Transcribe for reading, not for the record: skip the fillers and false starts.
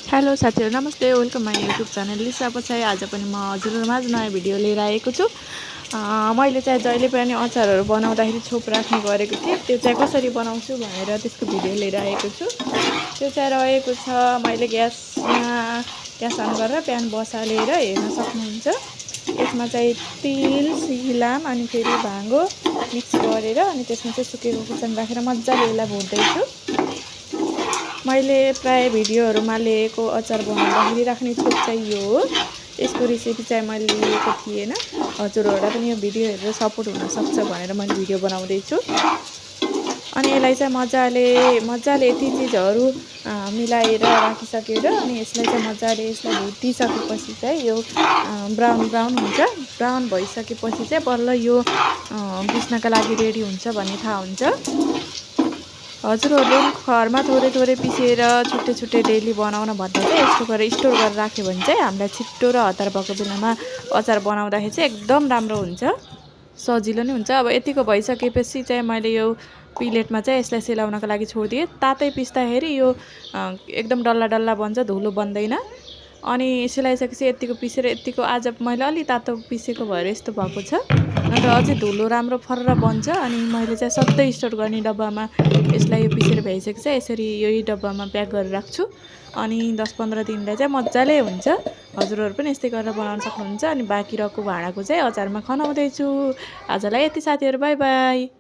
Hello साथीहरु नमस्ते welcome my YouTube channel लिसा पछाइ आज पनि म हजुरहरुमाझ नयाँ भिडियो लिएर आएको छु। मैले चाहिँ जहिले पनि अचारहरु बनाउँदाखेरि छोप राख्ने गरेको थिएँ। त्यो चाहिँ कसरी बनाउँछु भनेर त्यसको भिडियो लिएर आएको छु। त्यो चाहिँ रहेको छ मैले ग्यास अन गरेर प्यान बसालेर हेर्न सक्नुहुन्छ। यसमा चाहिँ तिल सिलाम अनि फेरि भाङ्गो मिक्स गरेर अनि त्यसमा चाहिँ सुकेको खुर्सानी राखेर मज्जाले यसलाई भुट्दैछु। मैले प्राय भिडियोहरुमा लिएको अचार बनाउँदाखेरि राख्ने छोप चाहिँ यो हो। यसको रेसिपी चाहिँ मैले लिएको थिएन। हजुरहरुलाई पनि यो भिडियो हेरेर सपोर्ट हुन सक्छ भनेर मैले भिडियो बनाउँदै छु। अनि यसलाई चाहिँ मज्जाले यति चीजहरु मिलाएर राखिसकेर अनि यसलाई चाहिँ मज्जाले भुटिसकेपछि चाहिँ यो ब्राउन हुन्छ। ब्राउन भइसकेपछि चाहिँ बल्ल यो पिस्नका लागि रेडी हुन्छ भन्ने थाहा हुन्छ। हजुरहरुले घरमा थोरै पिसेर छुट्टै डेली बनाउन भन्दा चाहिँ यस्तो गरेर स्टोर गरेर राख्यो भने चाहिँ हामीलाई छिट्टो र हतार भएको बेलामा अचार बनाउँदाखेरि चाहिँ एकदम राम्रो हुन्छ, सजिलो नै हुन्छ। अब यतिको भइसकेपछि चाहिँ मैले यो प्लेटमा चाहिँ यसलाई सेलाउनको लागि छोड्दिए। तातै पिस्दाखेरि यो एकदम डल्ला बन्छ, धुलो बन्दैन। अनि सेलाइसकेपछि यतिको पिसेर यतिको आज मैले अलि तातो पिसेको भएर यस्तो भएको छ। नत्र अझै धुलो राम्रो फर्र बन्छ। अनि मैले चाहिँ सधैँ स्टोर गर्ने डब्बामा यसलाई यो पिसेर भइसकेको छ। यसरी यही डब्बामा प्याक गरेर राख्छु अनि 10-15 दिनलाई चाहिँ मज्जाले हुन्छ। हजुरहरु पनि यस्तै गरेर बनाउन सक्नुहुन्छ। अनि बाँकी रहेको भाँडाको चाहिँ अचारमा खनाउँदै छु। आजलाई यति साथीहरु, बाइ बाइ।